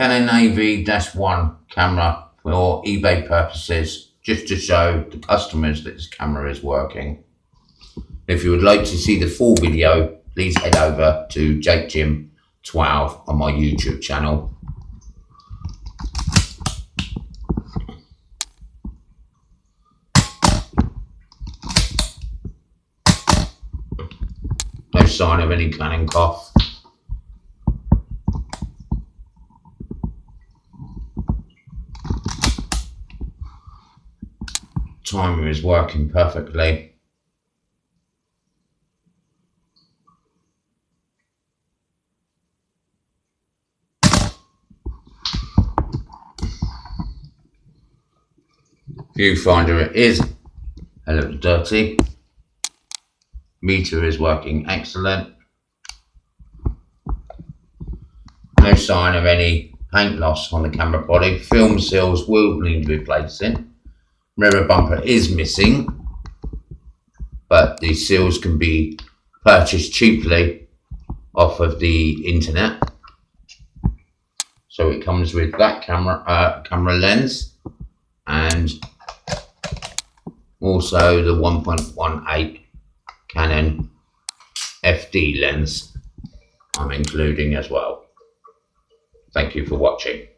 Canon AV-1 camera for eBay purposes, just to show the customers that this camera is working. If you would like to see the full video, please head over to JakeJim12 on my YouTube channel. No sign of any Canon cough. Timer is working perfectly. Viewfinder is a little dirty. Meter is working excellent. No sign of any paint loss on the camera body. Film seals will need replacing. Mirror bumper is missing, but the seals can be purchased cheaply off of the internet. So it comes with that camera lens and also the 1.18 Canon FD lens I'm including as well. Thank you for watching.